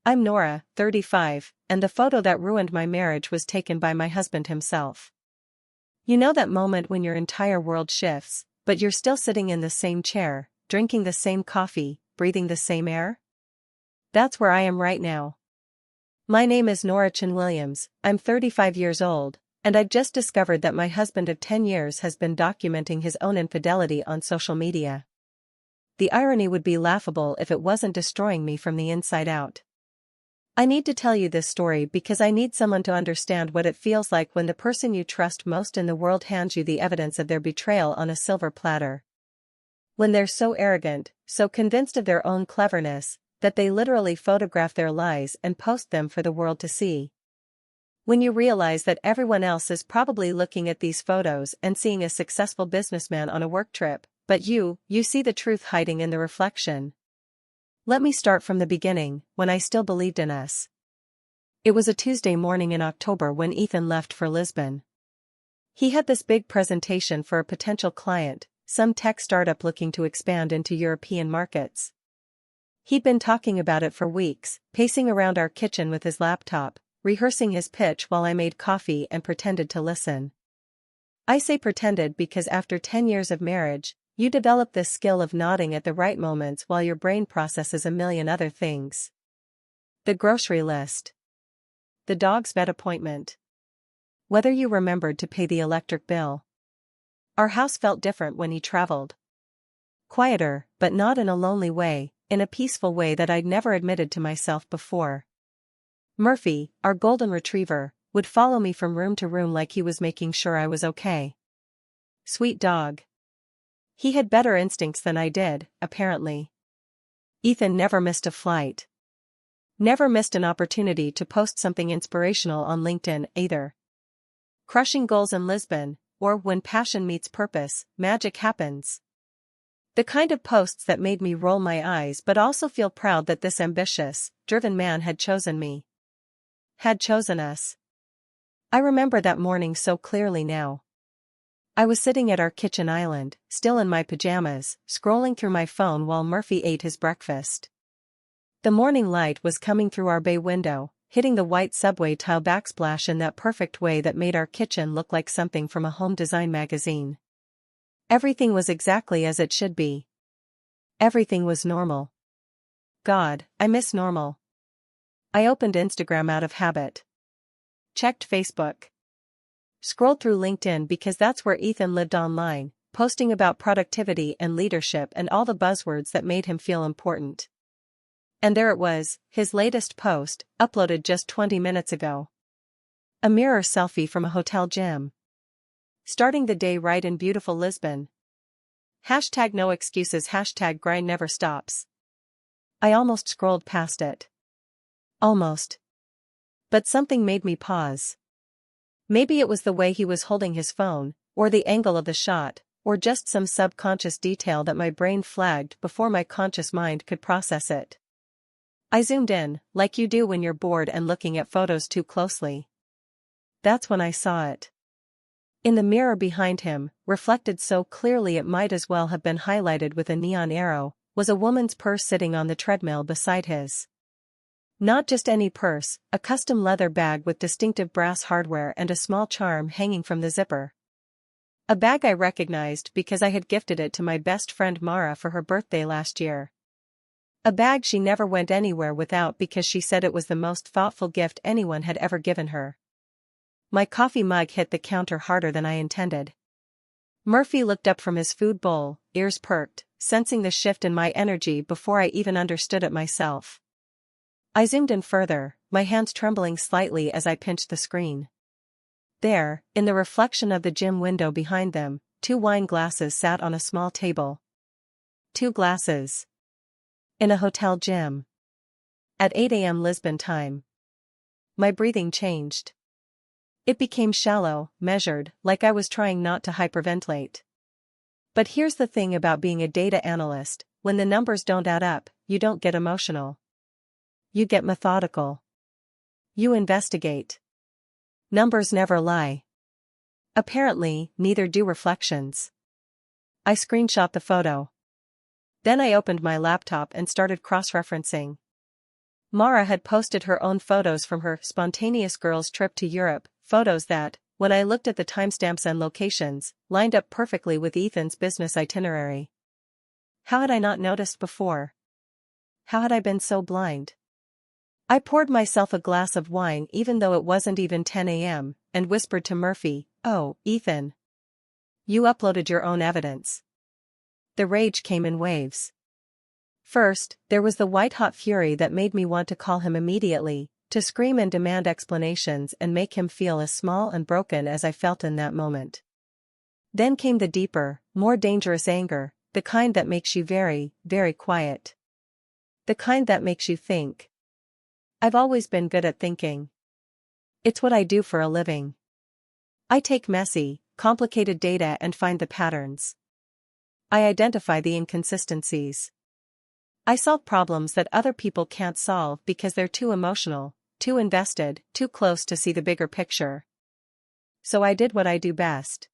I'm Nora, 35, and the photo that ruined my marriage was taken by my husband himself. You know that moment when your entire world shifts, but you're still sitting in the same chair, drinking the same coffee, breathing the same air? That's where I am right now. My name is Nora Chin Williams, I'm 35 years old, and I've just discovered that my husband of 10 years has been documenting his own infidelity on social media. The irony would be laughable if it wasn't destroying me from the inside out. I need to tell you this story because I need someone to understand what it feels like when the person you trust most in the world hands you the evidence of their betrayal on a silver platter. When they're so arrogant, so convinced of their own cleverness, that they literally photograph their lies and post them for the world to see. When you realize that everyone else is probably looking at these photos and seeing a successful businessman on a work trip, but you see the truth hiding in the reflection. Let me start from the beginning, when I still believed in us. It was a Tuesday morning in October when Ethan left for Lisbon. He had this big presentation for a potential client, some tech startup looking to expand into European markets. He'd been talking about it for weeks, pacing around our kitchen with his laptop, rehearsing his pitch while I made coffee and pretended to listen. I say pretended because after 10 years of marriage, you develop this skill of nodding at the right moments while your brain processes a million other things. The grocery list. The dog's vet appointment. Whether you remembered to pay the electric bill. Our house felt different when he traveled. Quieter, but not in a lonely way, in a peaceful way that I'd never admitted to myself before. Murphy, our golden retriever, would follow me from room to room like he was making sure I was okay. Sweet dog. He had better instincts than I did, apparently. Ethan never missed a flight. Never missed an opportunity to post something inspirational on LinkedIn, either. Crushing goals in Lisbon, or when passion meets purpose, magic happens. The kind of posts that made me roll my eyes but also feel proud that this ambitious, driven man had chosen me. Had chosen us. I remember that morning so clearly now. I was sitting at our kitchen island, still in my pajamas, scrolling through my phone while Murphy ate his breakfast. The morning light was coming through our bay window, hitting the white subway tile backsplash in that perfect way that made our kitchen look like something from a home design magazine. Everything was exactly as it should be. Everything was normal. God, I miss normal. I opened Instagram out of habit. Checked Facebook. Scrolled through LinkedIn because that's where Ethan lived online, posting about productivity and leadership and all the buzzwords that made him feel important. And there it was, his latest post, uploaded just 20 minutes ago. A mirror selfie from a hotel gym. Starting the day right in beautiful Lisbon. Hashtag no excuses, hashtag grind never stops. I almost scrolled past it. Almost. But something made me pause. Maybe it was the way he was holding his phone, or the angle of the shot, or just some subconscious detail that my brain flagged before my conscious mind could process it. I zoomed in, like you do when you're bored and looking at photos too closely. That's when I saw it. In the mirror behind him, reflected so clearly it might as well have been highlighted with a neon arrow, was a woman's purse sitting on the treadmill beside his. Not just any purse, a custom leather bag with distinctive brass hardware and a small charm hanging from the zipper. A bag I recognized because I had gifted it to my best friend Mara for her birthday last year. A bag she never went anywhere without because she said it was the most thoughtful gift anyone had ever given her. My coffee mug hit the counter harder than I intended. Murphy looked up from his food bowl, ears perked, sensing the shift in my energy before I even understood it myself. I zoomed in further, my hands trembling slightly as I pinched the screen. There, in the reflection of the gym window behind them, 2 wine glasses sat on a small table. 2 glasses. In a hotel gym. At 8 a.m. Lisbon time. My breathing changed. It became shallow, measured, like I was trying not to hyperventilate. But here's the thing about being a data analyst, when the numbers don't add up, you don't get emotional. You get methodical. You investigate. Numbers never lie. Apparently, neither do reflections. I screenshot the photo. Then I opened my laptop and started cross-referencing. Mara had posted her own photos from her spontaneous girls' trip to Europe, photos that, when I looked at the timestamps and locations, lined up perfectly with Ethan's business itinerary. How had I not noticed before? How had I been so blind? I poured myself a glass of wine even though it wasn't even 10 a.m., and whispered to Murphy, "Oh, Ethan. You uploaded your own evidence." The rage came in waves. First, there was the white-hot fury that made me want to call him immediately, to scream and demand explanations and make him feel as small and broken as I felt in that moment. Then came the deeper, more dangerous anger, the kind that makes you very, very quiet. The kind that makes you think. I've always been good at thinking. It's what I do for a living. I take messy, complicated data and find the patterns. I identify the inconsistencies. I solve problems that other people can't solve because they're too emotional, too invested, too close to see the bigger picture. So I did what I do best.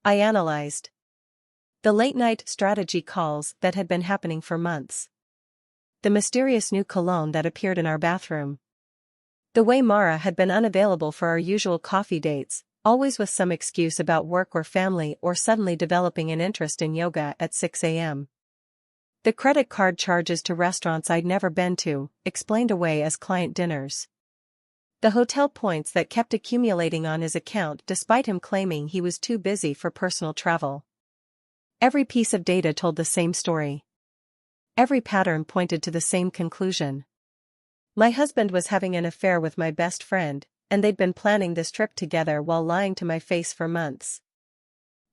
I analyzed the late-night strategy calls that had been happening for months. The mysterious new cologne that appeared in our bathroom. The way Mara had been unavailable for our usual coffee dates, always with some excuse about work or family or suddenly developing an interest in yoga at 6 a.m. The credit card charges to restaurants I'd never been to, explained away as client dinners. The hotel points that kept accumulating on his account despite him claiming he was too busy for personal travel. Every piece of data told the same story. Every pattern pointed to the same conclusion. My husband was having an affair with my best friend, and they'd been planning this trip together while lying to my face for months.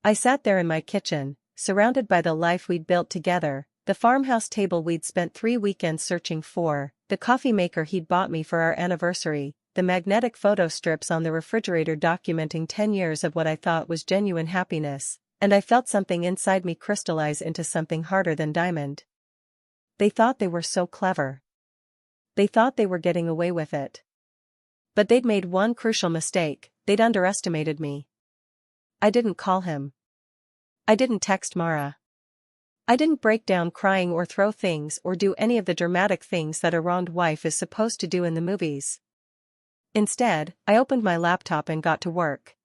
I sat there in my kitchen, surrounded by the life we'd built together, the farmhouse table we'd spent 3 weekends searching for, the coffee maker he'd bought me for our anniversary, the magnetic photo strips on the refrigerator documenting 10 years of what I thought was genuine happiness, and I felt something inside me crystallize into something harder than diamond. They thought they were so clever. They thought they were getting away with it. But they'd made one crucial mistake, they'd underestimated me. I didn't call him. I didn't text Mara. I didn't break down crying or throw things or do any of the dramatic things that a wronged wife is supposed to do in the movies. Instead, I opened my laptop and got to work.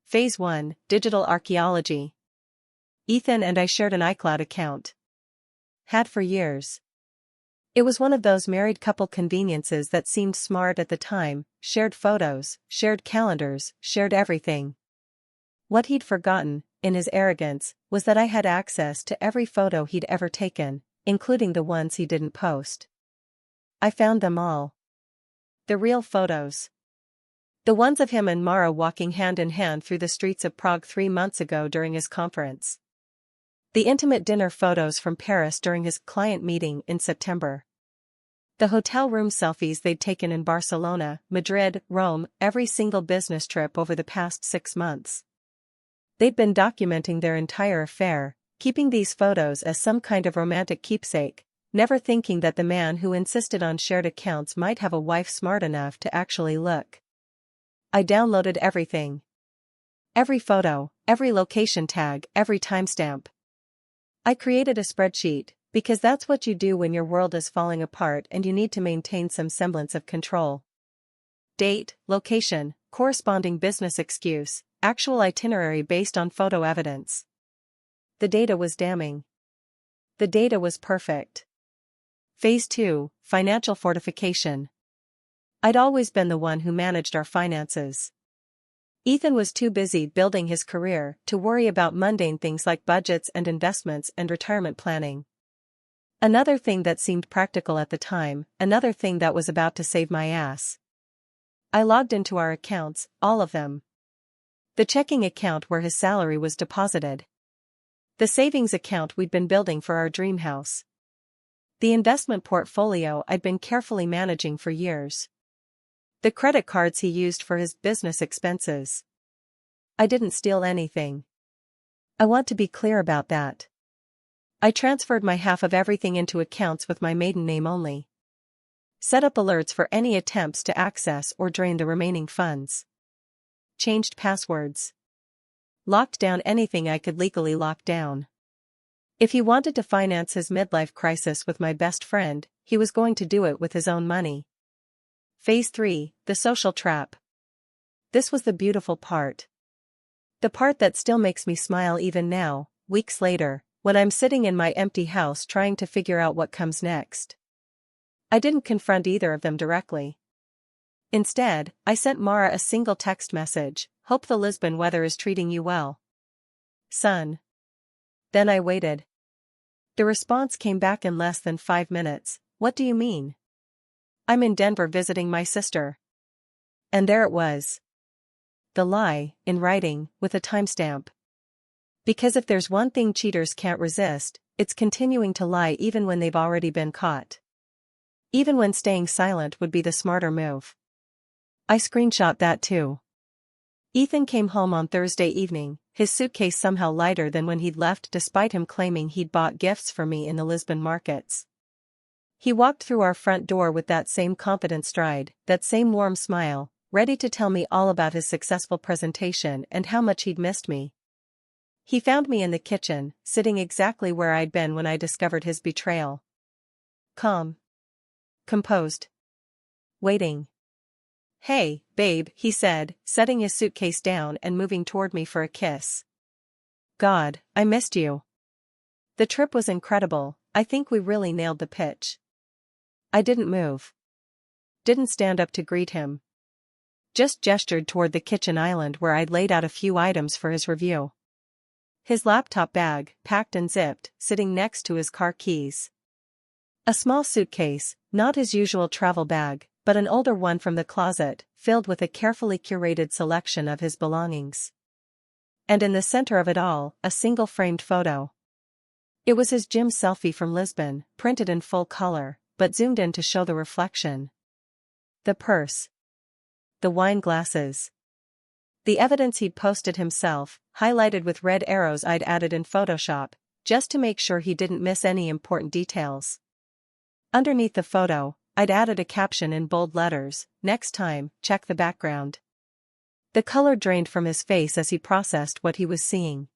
Phase 1, Digital Archaeology. Ethan and I shared an iCloud account. Had for years. It was one of those married couple conveniences that seemed smart at the time, shared photos, shared calendars, shared everything. What he'd forgotten, in his arrogance, was that I had access to every photo he'd ever taken, including the ones he didn't post. I found them all. The real photos. The ones of him and Mara walking hand in hand through the streets of Prague 3 months ago during his conference. The intimate dinner photos from Paris during his client meeting in September. The hotel room selfies they'd taken in Barcelona, Madrid, Rome, every single business trip over the past 6 months. They'd been documenting their entire affair, keeping these photos as some kind of romantic keepsake, never thinking that the man who insisted on shared accounts might have a wife smart enough to actually look. I downloaded everything. Every photo, every location tag, every timestamp. I created a spreadsheet, because that's what you do when your world is falling apart and you need to maintain some semblance of control. Date, location, corresponding business excuse, actual itinerary based on photo evidence. The data was damning. The data was perfect. Phase 2, Financial Fortification. I'd always been the one who managed our finances. Ethan was too busy building his career to worry about mundane things like budgets and investments and retirement planning. Another thing that seemed practical at the time, another thing that was about to save my ass. I logged into our accounts, all of them. The checking account where his salary was deposited. The savings account we'd been building for our dream house. The investment portfolio I'd been carefully managing for years. The credit cards he used for his business expenses. I didn't steal anything. I want to be clear about that. I transferred my half of everything into accounts with my maiden name only. Set up alerts for any attempts to access or drain the remaining funds. Changed passwords. Locked down anything I could legally lock down. If he wanted to finance his midlife crisis with my best friend, he was going to do it with his own money. Phase 3, the social trap. This was the beautiful part. The part that still makes me smile even now, weeks later, when I'm sitting in my empty house trying to figure out what comes next. I didn't confront either of them directly. Instead, I sent Mara a single text message: "Hope the Lisbon weather is treating you well, son." Then I waited. The response came back in less than 5 minutes. "What do you mean? I'm in Denver visiting my sister." And there it was. The lie, in writing, with a timestamp. Because if there's one thing cheaters can't resist, it's continuing to lie even when they've already been caught. Even when staying silent would be the smarter move. I screenshot that too. Ethan came home on Thursday evening, his suitcase somehow lighter than when he'd left despite him claiming he'd bought gifts for me in the Lisbon markets. He walked through our front door with that same confident stride, that same warm smile, ready to tell me all about his successful presentation and how much he'd missed me. He found me in the kitchen, sitting exactly where I'd been when I discovered his betrayal. Calm. Composed. Waiting. "Hey, babe," he said, setting his suitcase down and moving toward me for a kiss. "God, I missed you." The trip was incredible. I think we really nailed the pitch. I didn't move. Didn't stand up to greet him. Just gestured toward the kitchen island where I'd laid out a few items for his review. His laptop bag, packed and zipped, sitting next to his car keys. A small suitcase, not his usual travel bag, but an older one from the closet, filled with a carefully curated selection of his belongings. And in the center of it all, a single framed photo. It was his gym selfie from Lisbon, printed in full color, but zoomed in to show the reflection. The purse. The wine glasses. The evidence he'd posted himself, highlighted with red arrows I'd added in Photoshop, just to make sure he didn't miss any important details. Underneath the photo, I'd added a caption in bold letters: "Next time, check the background." The color drained from his face as he processed what he was seeing.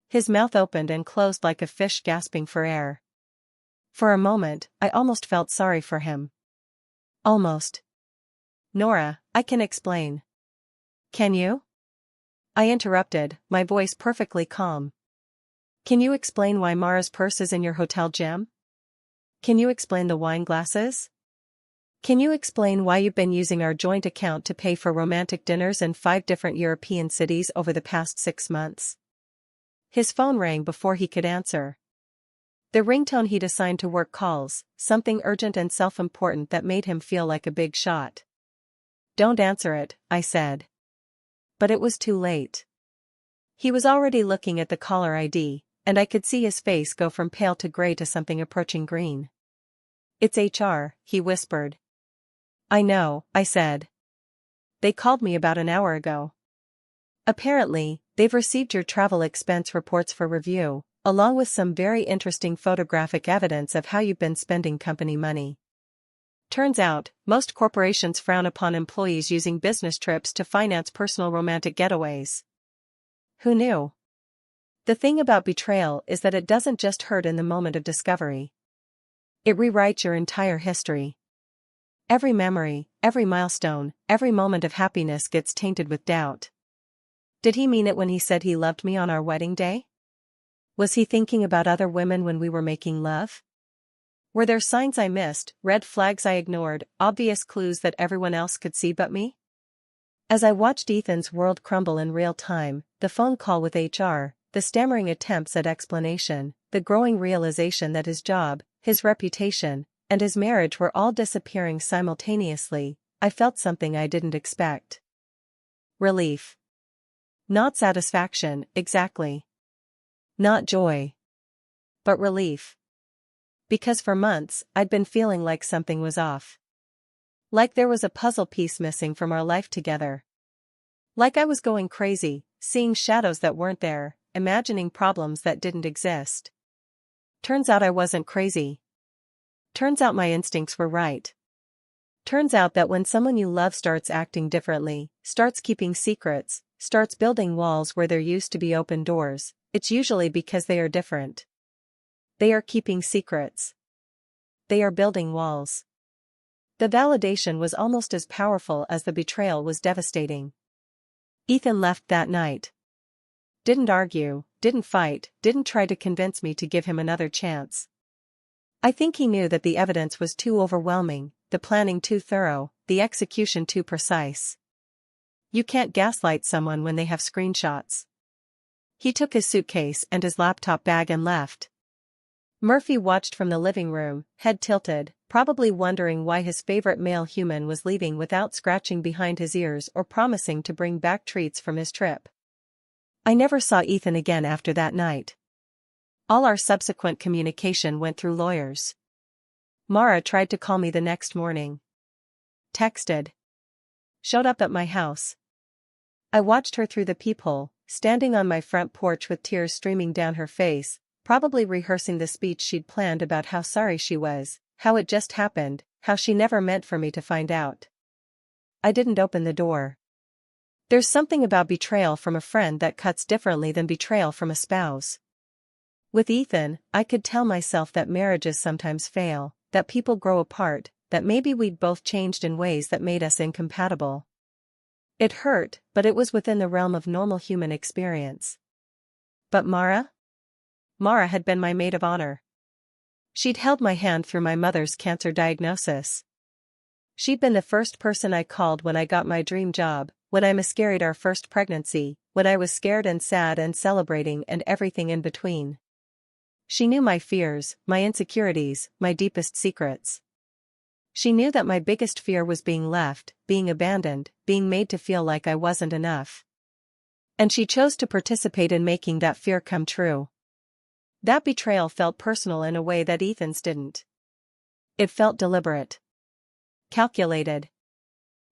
His mouth opened and closed like a fish gasping for air. For a moment, I almost felt sorry for him. Almost. "Nora, I can explain." "Can you?" I interrupted, my voice perfectly calm. "Can you explain why Mara's purse is in your hotel gym? Can you explain the wine glasses? Can you explain why you've been using our joint account to pay for romantic dinners in 5 different European cities over the past 6 months?" His phone rang before he could answer. The ringtone he'd assigned to work calls, something urgent and self-important that made him feel like a big shot. "Don't answer it," I said. But it was too late. He was already looking at the caller ID, and I could see his face go from pale to gray to something approaching green. "It's HR," he whispered. "I know," I said. "They called me about an hour ago. Apparently, they've received your travel expense reports for review, along with some very interesting photographic evidence of how you've been spending company money. Turns out, most corporations frown upon employees using business trips to finance personal romantic getaways." Who knew? The thing about betrayal is that it doesn't just hurt in the moment of discovery. It rewrites your entire history. Every memory, every milestone, every moment of happiness gets tainted with doubt. Did he mean it when he said he loved me on our wedding day? Was he thinking about other women when we were making love? Were there signs I missed, red flags I ignored, obvious clues that everyone else could see but me? As I watched Ethan's world crumble in real time, the phone call with HR, the stammering attempts at explanation, the growing realization that his job, his reputation, and his marriage were all disappearing simultaneously, I felt something I didn't expect. Relief. Not satisfaction, exactly. Not joy. But relief. Because for months, I'd been feeling like something was off. Like there was a puzzle piece missing from our life together. Like I was going crazy, seeing shadows that weren't there, imagining problems that didn't exist. Turns out I wasn't crazy. Turns out my instincts were right. Turns out that when someone you love starts acting differently, starts keeping secrets, starts building walls where there used to be open doors, it's usually because they are different. They are keeping secrets. They are building walls. The validation was almost as powerful as the betrayal was devastating. Ethan left that night. Didn't argue, didn't fight, didn't try to convince me to give him another chance. I think he knew that the evidence was too overwhelming, the planning too thorough, the execution too precise. You can't gaslight someone when they have screenshots. He took his suitcase and his laptop bag and left. Murphy watched from the living room, head tilted, probably wondering why his favorite male human was leaving without scratching behind his ears or promising to bring back treats from his trip. I never saw Ethan again after that night. All our subsequent communication went through lawyers. Mara tried to call me the next morning. Texted. Showed up at my house. I watched her through the peephole, standing on my front porch with tears streaming down her face, probably rehearsing the speech she'd planned about how sorry she was, how it just happened, how she never meant for me to find out. I didn't open the door. There's something about betrayal from a friend that cuts differently than betrayal from a spouse. With Ethan, I could tell myself that marriages sometimes fail, that people grow apart, that maybe we'd both changed in ways that made us incompatible. It hurt, but it was within the realm of normal human experience. But Mara? Mara had been my maid of honor. She'd held my hand through my mother's cancer diagnosis. She'd been the first person I called when I got my dream job, when I miscarried our first pregnancy, when I was scared and sad and celebrating and everything in between. She knew my fears, my insecurities, my deepest secrets. She knew that my biggest fear was being left, being abandoned, being made to feel like I wasn't enough. And she chose to participate in making that fear come true. That betrayal felt personal in a way that Ethan's didn't. It felt deliberate. Calculated.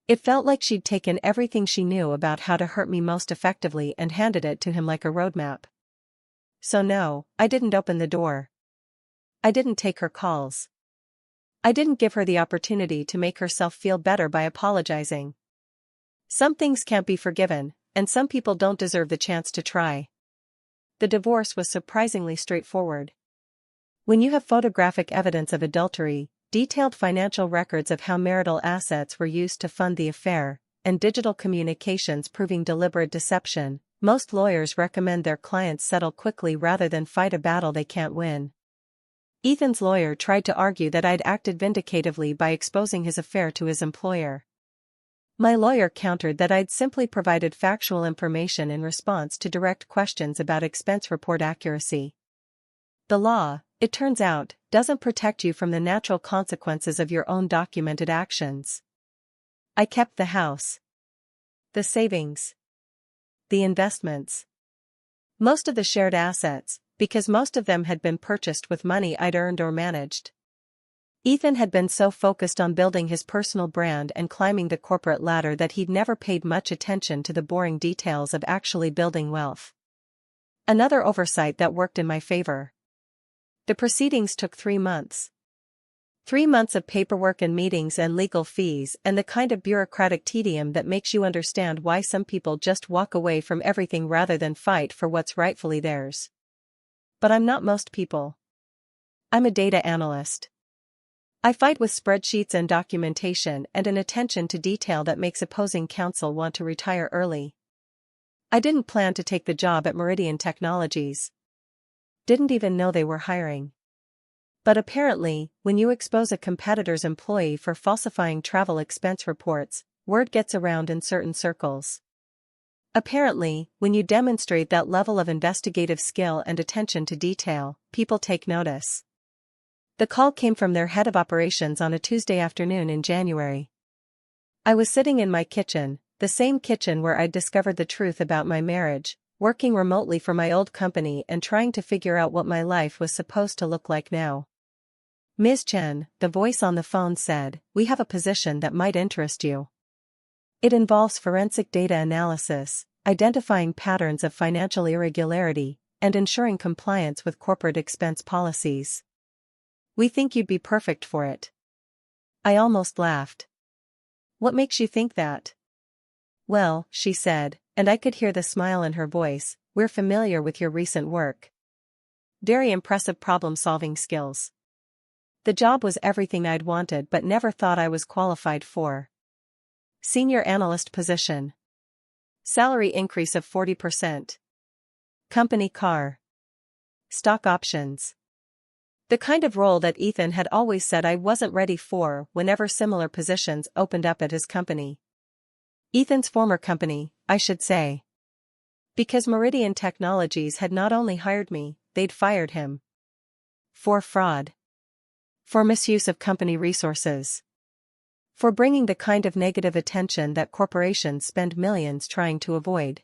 It felt like she'd taken everything she knew about how to hurt me most effectively and handed it to him like a roadmap. So no, I didn't open the door. I didn't take her calls. I didn't give her the opportunity to make herself feel better by apologizing. Some things can't be forgiven, and some people don't deserve the chance to try. The divorce was surprisingly straightforward. When you have photographic evidence of adultery, detailed financial records of how marital assets were used to fund the affair, and digital communications proving deliberate deception, most lawyers recommend their clients settle quickly rather than fight a battle they can't win. Ethan's lawyer tried to argue that I'd acted vindicatively by exposing his affair to his employer. My lawyer countered that I'd simply provided factual information in response to direct questions about expense report accuracy. The law, it turns out, doesn't protect you from the natural consequences of your own documented actions. I kept the house. The savings. The investments. Most of the shared assets, because most of them had been purchased with money I'd earned or managed. Ethan had been so focused on building his personal brand and climbing the corporate ladder that he'd never paid much attention to the boring details of actually building wealth. Another oversight that worked in my favor. The proceedings took 3 months. 3 months of paperwork and meetings and legal fees and the kind of bureaucratic tedium that makes you understand why some people just walk away from everything rather than fight for what's rightfully theirs. But I'm not most people. I'm a data analyst. I fight with spreadsheets and documentation and an attention to detail that makes opposing counsel want to retire early. I didn't plan to take the job at Meridian Technologies. Didn't even know they were hiring. But apparently, when you expose a competitor's employee for falsifying travel expense reports, word gets around in certain circles. Apparently, when you demonstrate that level of investigative skill and attention to detail, people take notice. The call came from their head of operations on a Tuesday afternoon in January. I was sitting in my kitchen, the same kitchen where I'd discovered the truth about my marriage, working remotely for my old company and trying to figure out what my life was supposed to look like now. Ms. Chen, the voice on the phone said, "We have a position that might interest you. It involves forensic data analysis, identifying patterns of financial irregularity, and ensuring compliance with corporate expense policies. We think you'd be perfect for it." I almost laughed. "What makes you think that?" "Well," she said, and I could hear the smile in her voice, "we're familiar with your recent work. very impressive problem-solving skills. The job was everything I'd wanted but never thought I was qualified for. Senior analyst position. Salary increase of 40%. Company car. Stock options. The kind of role that Ethan had always said I wasn't ready for whenever similar positions opened up at his company. Ethan's former company, I should say. Because Meridian Technologies had not only hired me, they'd fired him. For fraud. For misuse of company resources. For bringing the kind of negative attention that corporations spend millions trying to avoid.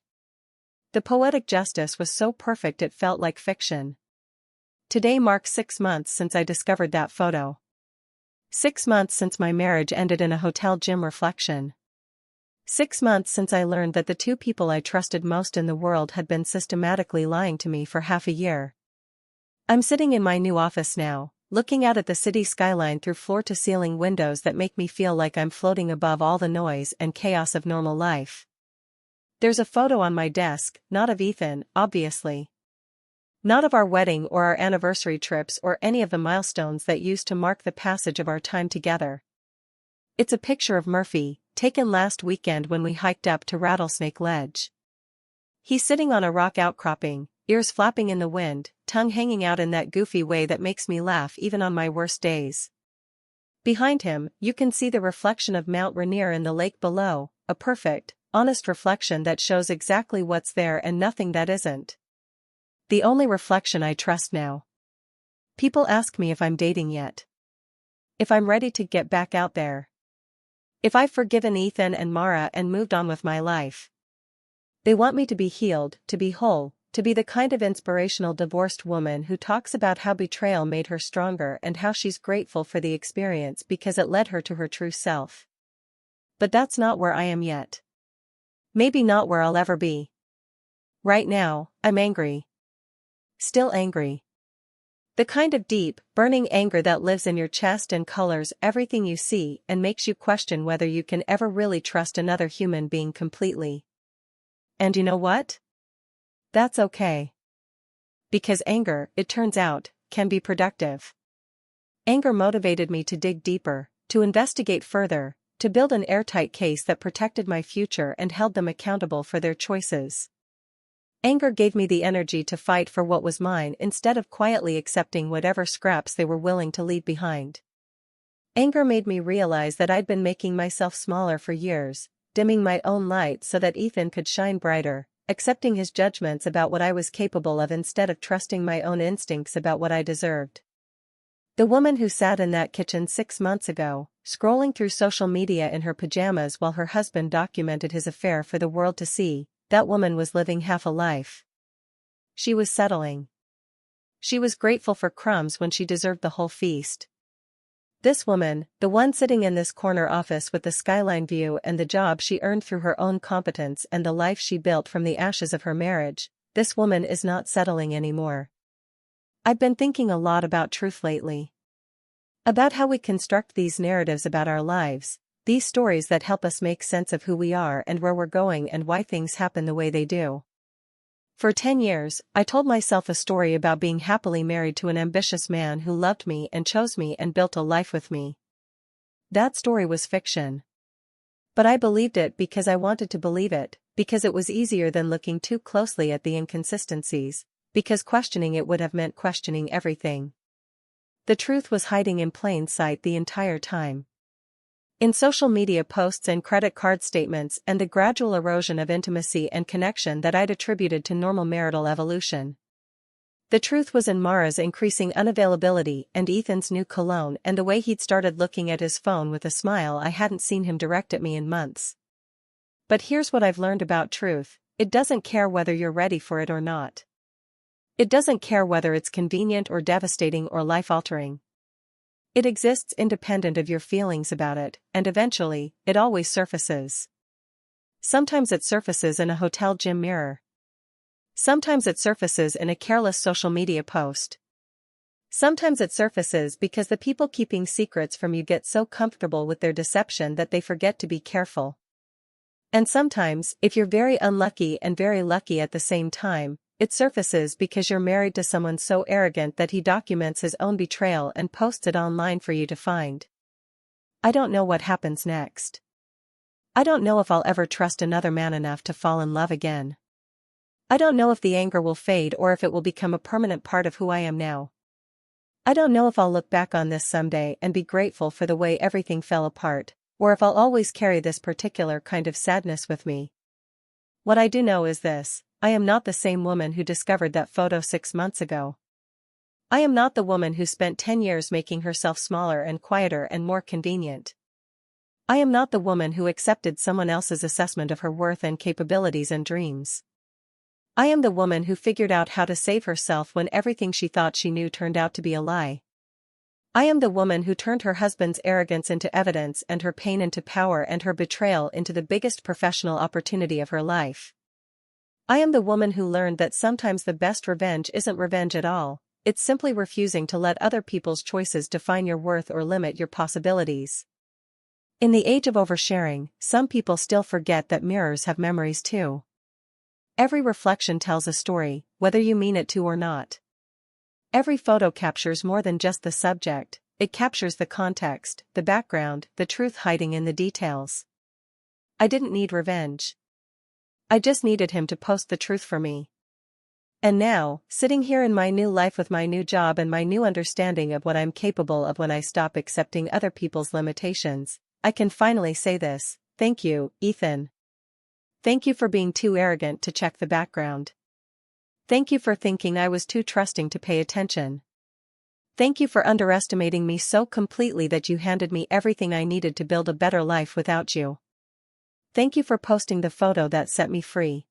The poetic justice was so perfect it felt like fiction. Today marks 6 months since I discovered that photo. 6 months since my marriage ended in a hotel gym reflection. 6 months since I learned that the two people I trusted most in the world had been systematically lying to me for half a year. I'm sitting in my new office now, looking out at the city skyline through floor-to-ceiling windows that make me feel like I'm floating above all the noise and chaos of normal life. There's a photo on my desk, not of Ethan, obviously. Not of our wedding or our anniversary trips or any of the milestones that used to mark the passage of our time together. It's a picture of Murphy, taken last weekend when we hiked up to Rattlesnake Ledge. He's sitting on a rock outcropping, ears flapping in the wind, tongue hanging out in that goofy way that makes me laugh even on my worst days. Behind him, you can see the reflection of Mount Rainier in the lake below, a perfect, honest reflection that shows exactly what's there and nothing that isn't. The only reflection I trust now. People ask me if I'm dating yet. If I'm ready to get back out there. If I've forgiven Ethan and Mara and moved on with my life. They want me to be healed, to be whole, to be the kind of inspirational divorced woman who talks about how betrayal made her stronger and how she's grateful for the experience because it led her to her true self. But that's not where I am yet. Maybe not where I'll ever be. Right now, I'm angry. Still angry. The kind of deep, burning anger that lives in your chest and colors everything you see and makes you question whether you can ever really trust another human being completely. And you know what? That's okay. Because anger, it turns out, can be productive. Anger motivated me to dig deeper, to investigate further, to build an airtight case that protected my future and held them accountable for their choices. Anger gave me the energy to fight for what was mine instead of quietly accepting whatever scraps they were willing to leave behind. Anger made me realize that I'd been making myself smaller for years, dimming my own light so that Ethan could shine brighter, accepting his judgments about what I was capable of instead of trusting my own instincts about what I deserved. The woman who sat in that kitchen 6 months ago, scrolling through social media in her pajamas while her husband documented his affair for the world to see, that woman was living half a life. She was settling. She was grateful for crumbs when she deserved the whole feast. This woman, the one sitting in this corner office with the skyline view and the job she earned through her own competence and the life she built from the ashes of her marriage, this woman is not settling anymore. I've been thinking a lot about truth lately. About how we construct these narratives about our lives, these stories that help us make sense of who we are and where we're going and why things happen the way they do. For 10 years, I told myself a story about being happily married to an ambitious man who loved me and chose me and built a life with me. That story was fiction. But I believed it because I wanted to believe it, because it was easier than looking too closely at the inconsistencies, because questioning it would have meant questioning everything. The truth was hiding in plain sight the entire time. In social media posts and credit card statements and the gradual erosion of intimacy and connection that I'd attributed to normal marital evolution. The truth was in Mara's increasing unavailability and Ethan's new cologne and the way he'd started looking at his phone with a smile I hadn't seen him direct at me in months. But here's what I've learned about truth: it doesn't care whether you're ready for it or not. It doesn't care whether it's convenient or devastating or life-altering. It exists independent of your feelings about it, and eventually, it always surfaces. Sometimes it surfaces in a hotel gym mirror. Sometimes it surfaces in a careless social media post. Sometimes it surfaces because the people keeping secrets from you get so comfortable with their deception that they forget to be careful. And sometimes, if you're very unlucky and very lucky at the same time, It surfaces because you're married to someone so arrogant that he documents his own betrayal and posts it online for you to find. I don't know what happens next. I don't know if I'll ever trust another man enough to fall in love again. I don't know if the anger will fade or if it will become a permanent part of who I am now. I don't know if I'll look back on this someday and be grateful for the way everything fell apart, or if I'll always carry this particular kind of sadness with me. What I do know is this: I am not the same woman who discovered that photo 6 months ago. I am not the woman who spent 10 years making herself smaller and quieter and more convenient. I am not the woman who accepted someone else's assessment of her worth and capabilities and dreams. I am the woman who figured out how to save herself when everything she thought she knew turned out to be a lie. I am the woman who turned her husband's arrogance into evidence and her pain into power and her betrayal into the biggest professional opportunity of her life. I am the woman who learned that sometimes the best revenge isn't revenge at all, it's simply refusing to let other people's choices define your worth or limit your possibilities. In the age of oversharing, some people still forget that mirrors have memories too. Every reflection tells a story, whether you mean it to or not. Every photo captures more than just the subject, it captures the context, the background, the truth hiding in the details. I didn't need revenge. I just needed him to post the truth for me. And now, sitting here in my new life with my new job and my new understanding of what I'm capable of when I stop accepting other people's limitations, I can finally say this: thank you, Ethan. Thank you for being too arrogant to check the background. Thank you for thinking I was too trusting to pay attention. Thank you for underestimating me so completely that you handed me everything I needed to build a better life without you. Thank you for posting the photo that set me free.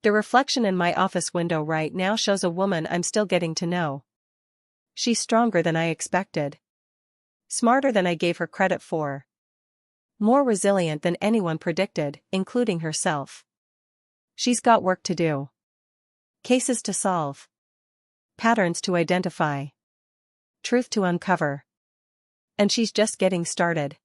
The reflection in my office window right now shows a woman I'm still getting to know. She's stronger than I expected. Smarter than I gave her credit for. More resilient than anyone predicted, including herself. She's got work to do. Cases to solve. Patterns to identify. Truth to uncover. And she's just getting started.